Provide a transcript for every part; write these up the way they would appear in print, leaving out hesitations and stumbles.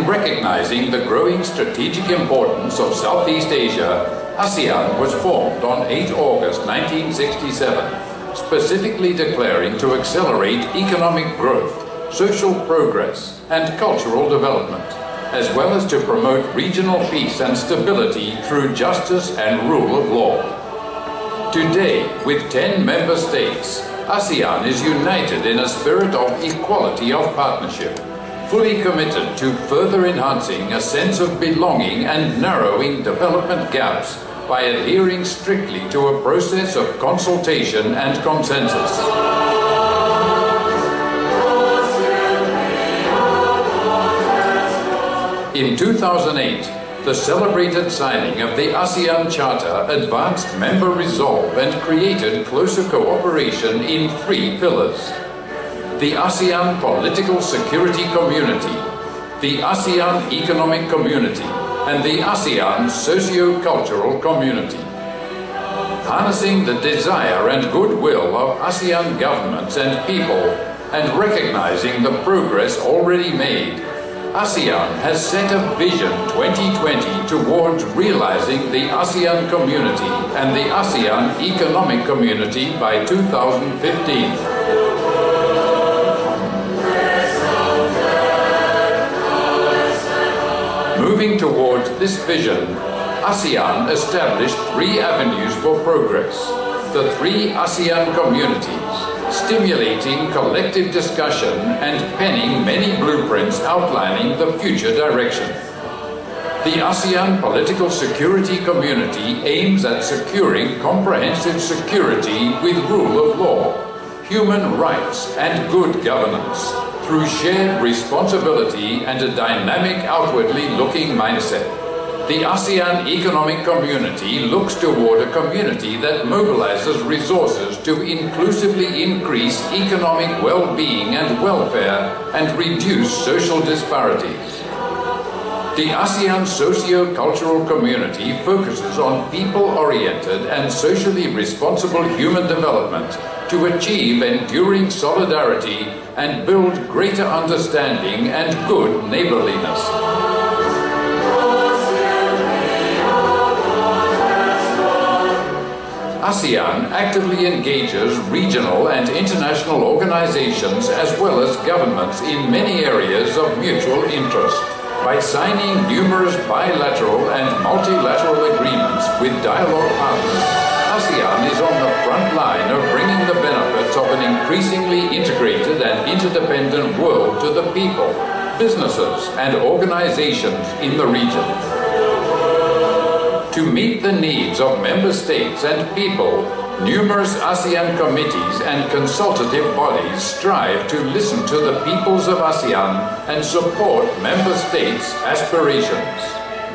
recognizing the growing strategic importance of Southeast Asia, ASEAN was formed on 8 August 1967, specifically declaring to accelerate economic growth, social progress, and cultural development, as well as to promote regional peace and stability through justice and rule of law. Today, with 10 member states, ASEAN is united in a spirit of equality of partnership, fully committed to further enhancing a sense of belonging and narrowing development gaps by adhering strictly to a process of consultation and consensus. In 2008, the celebrated signing of the ASEAN Charter advanced member resolve and created closer cooperation in 3 pillars: the ASEAN Political Security Community, the ASEAN Economic Community, and the ASEAN Socio-Cultural Community. Harnessing the desire and goodwill of ASEAN governments and people, and recognizing the progress already made, ASEAN has set a Vision 2020 towards realizing the ASEAN Community and the ASEAN Economic Community by 2015. Moving towards this vision, ASEAN established 3 avenues for progress: the 3 ASEAN communities, stimulating collective discussion and penning many blueprints outlining the future direction. The ASEAN Political Security Community aims at securing comprehensive security with rule of law, human rights, and good governance through shared responsibility and a dynamic, outwardly looking mindset. The ASEAN Economic Community looks toward a community that mobilizes resources to inclusively increase economic well-being and welfare and reduce social disparities. The ASEAN Socio-Cultural Community focuses on people-oriented and socially responsible human development to achieve enduring solidarity and build greater understanding and good neighborliness. ASEAN actively engages regional and international organizations as well as governments in many areas of mutual interest by signing numerous bilateral and multilateral agreements with dialogue partners. ASEAN is on the front line of bringing the benefits of an increasingly integrated and interdependent world to the people, businesses, and organizations in the region. To meet the needs of member states and people, numerous ASEAN committees and consultative bodies strive to listen to the peoples of ASEAN and support member states' aspirations.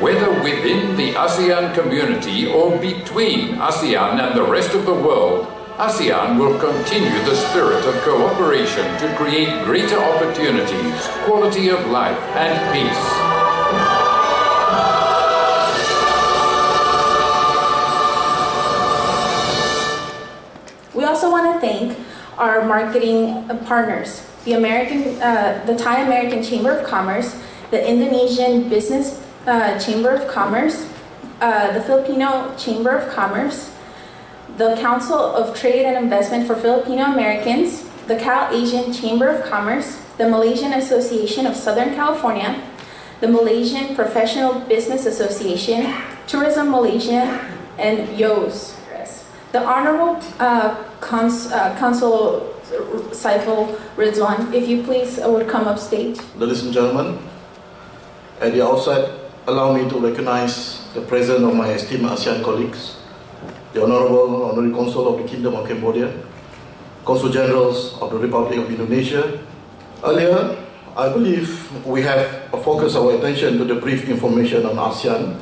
Whether within the ASEAN community or between ASEAN and the rest of the world, ASEAN will continue the spirit of cooperation to create greater opportunities, quality of life, and peace. We also want to thank our marketing partners, the Thai American Chamber of Commerce, the Indonesian Business Chamber of Commerce, the Filipino Chamber of Commerce, the Council of Trade and Investment for Filipino Americans, the Cal Asian Chamber of Commerce, the Malaysian Association of Southern California, the Malaysian Professional Business Association, Tourism Malaysia, and YOS. The Honorable Consul Saiful Ridwan, if you please would come up stage. Ladies and gentlemen, at the outset, allow me to recognize the presence of my esteemed ASEAN colleagues, the Honorary Consul of the Kingdom of Cambodia, Consul Generals of the Republic of Indonesia. Earlier, I believe we have focused our attention to the brief information on ASEAN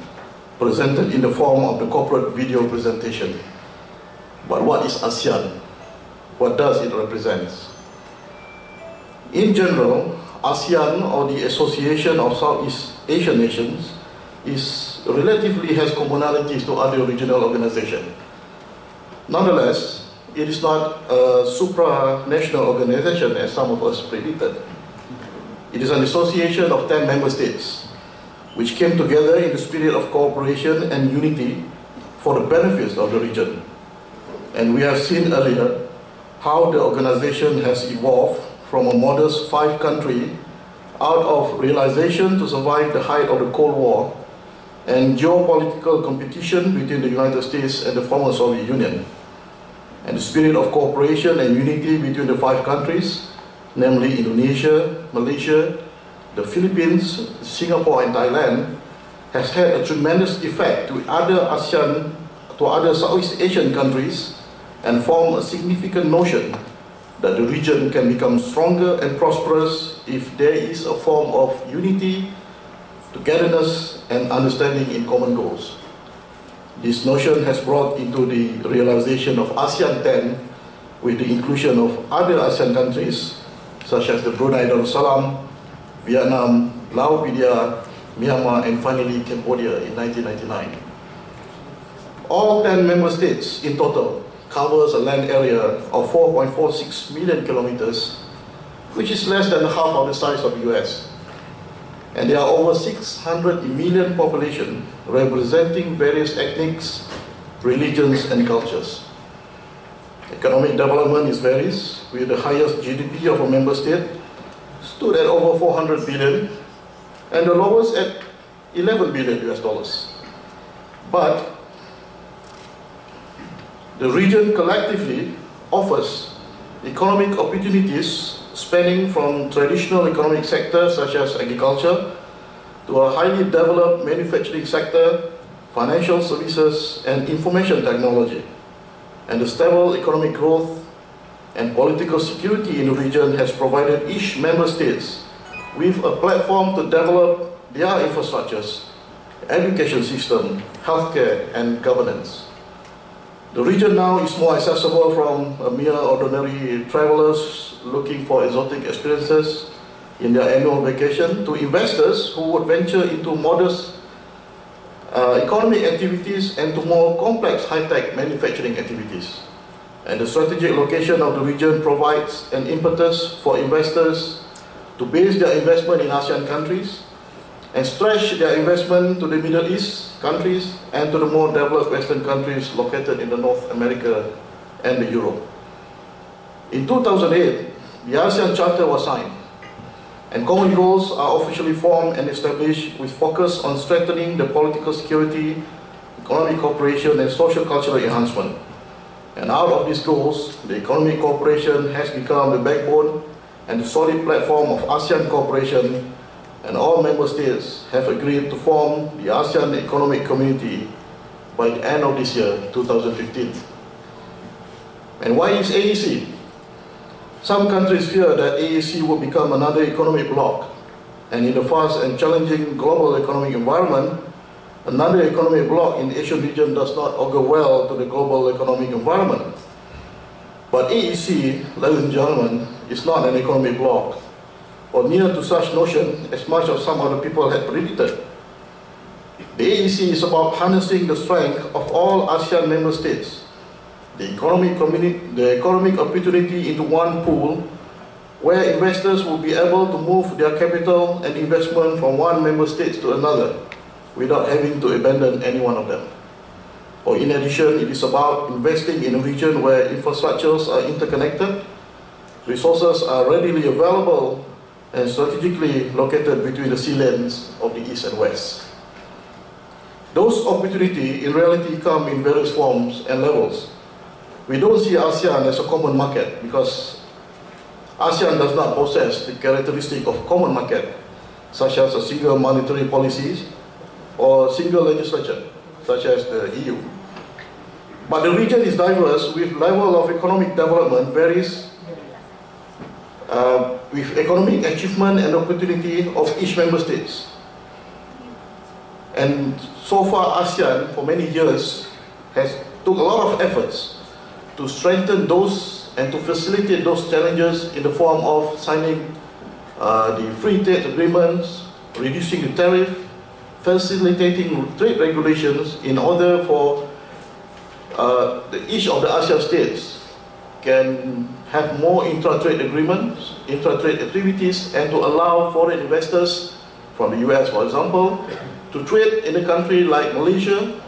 presented in the form of the corporate video presentation. But what is ASEAN? What does it represent? In general, ASEAN, or the Association of Southeast Asian Nations, relatively has commonalities to other regional organizations. Nonetheless, it is not a supranational organization as some of us predicted. It is an association of 10 member states, which came together in the spirit of cooperation and unity for the benefits of the region. And we have seen earlier how the organization has evolved from a modest 5-country out of realization to survive the height of the Cold War and geopolitical competition between the United States and the former Soviet Union. And the spirit of cooperation and unity between the 5 countries, namely Indonesia, Malaysia, the Philippines, Singapore and Thailand, has had a tremendous effect to other Southeast Asian countries and form a significant notion that the region can become stronger and prosperous if there is a form of unity, togetherness and understanding in common goals. This notion has brought into the realization of ASEAN 10 with the inclusion of other ASEAN countries such as the Brunei Darussalam, Vietnam, Laos, Myanmar and finally Cambodia in 1999. All 10 member states in total covers a land area of 4.46 million kilometers, which is less than half of the size of the US. And there are over 600 million population representing various ethnics, religions and cultures. Economic development is varies, with the highest GDP of a member state stood at over 400 billion and the lowest at 11 billion US dollars. But the region collectively offers economic opportunities spanning from traditional economic sectors such as agriculture to a highly developed manufacturing sector, financial services and information technology. And the stable economic growth and political security in the region has provided each member states with a platform to develop their infrastructures, education system, healthcare and governance. The region now is more accessible from mere ordinary travelers looking for exotic experiences in their annual vacation to investors who would venture into modest economic activities and to more complex high-tech manufacturing activities. And the strategic location of the region provides an impetus for investors to base their investment in ASEAN countries and stretch their investment to the Middle East countries and to the more developed Western countries located in the North America and Europe. In 2008, the ASEAN Charter was signed, and common goals are officially formed and established with focus on strengthening the political security, economic cooperation and social cultural enhancement. And out of these goals, the economic cooperation has become the backbone and the solid platform of ASEAN cooperation, and all member states have agreed to form the ASEAN Economic Community by the end of this year, 2015. And why is AEC? Some countries fear that AEC will become another economic bloc, and in the fast and challenging global economic environment, another economic bloc in the Asian region does not augur well to the global economic environment. But AEC, ladies and gentlemen, is not an economic bloc, or near to such notion as much as some other people had predicted. The AEC is about harnessing the strength of all ASEAN member states, the economic opportunity into one pool where investors will be able to move their capital and investment from one member state to another without having to abandon any one of them. Or in addition, it is about investing in a region where infrastructures are interconnected, resources are readily available and strategically located between the sea lanes of the East and West. Those opportunities in reality come in various forms and levels. We don't see ASEAN as a common market because ASEAN does not possess the characteristic of common market, such as a single monetary policy or single legislature, such as the EU. But the region is diverse with level of economic development varies with economic achievement and opportunity of each member states. And so far ASEAN for many years has took a lot of efforts to strengthen those and to facilitate those challenges in the form of signing the free trade agreements, reducing the tariff, facilitating trade regulations in order for each of the ASEAN states can have more intra-trade agreements, intra-trade activities, and to allow foreign investors from the US, for example, to trade in a country like Malaysia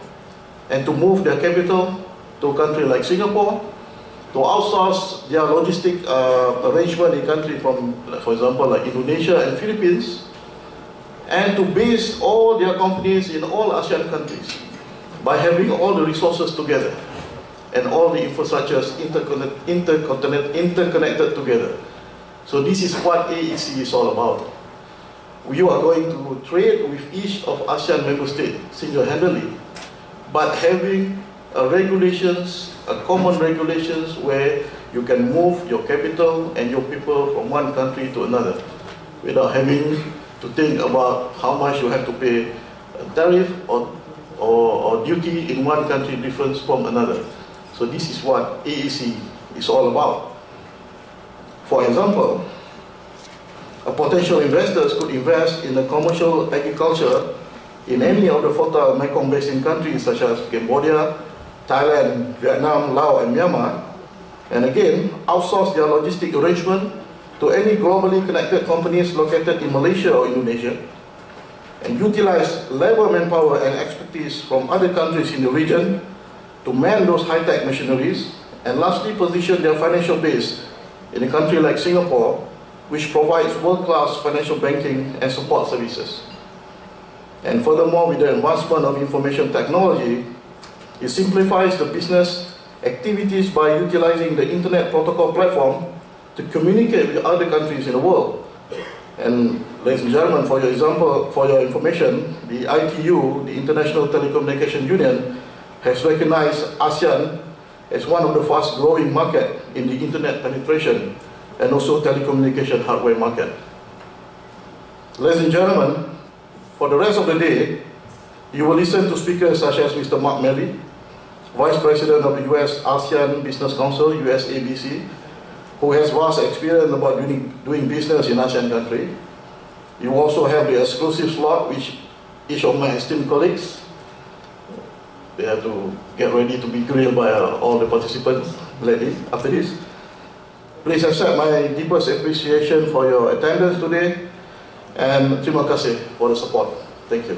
and to move their capital to a country like Singapore, to outsource their logistic arrangement in country from, for example, like Indonesia and Philippines, and to base all their companies in all ASEAN countries by having all the resources together and all the infrastructures interconnected together. So this is what AEC is all about. You are going to trade with each of ASEAN member states single-handedly, but having regulations, common regulations where you can move your capital and your people from one country to another without having to think about how much you have to pay a tariff or duty in one country different from another. So this is what AEC is all about. For example, potential investors could invest in the commercial agriculture in any of the fertile Mekong Basin countries such as Cambodia, Thailand, Vietnam, Laos, and Myanmar, and again, outsource their logistic arrangement to any globally connected companies located in Malaysia or Indonesia, and utilize labor, manpower, and expertise from other countries in the region to man those high-tech machineries, and lastly, position their financial base in a country like Singapore, which provides world-class financial banking and support services. And furthermore, with the advancement of information technology, it simplifies the business activities by utilizing the Internet Protocol platform to communicate with other countries in the world. And ladies and gentlemen, for your information, the ITU, the International Telecommunication Union, has recognized ASEAN as one of the fast-growing markets in the Internet penetration and also telecommunication hardware market. Ladies and gentlemen, for the rest of the day, you will listen to speakers such as Mr. Mark Melly, Vice President of the US ASEAN Business Council, USABC, who has vast experience about doing business in ASEAN country. You also have the exclusive slot, which each of my esteemed colleagues, they have to get ready to be grilled by all the participants after this. Please accept my deepest appreciation for your attendance today, and terima kasih for the support. Thank you.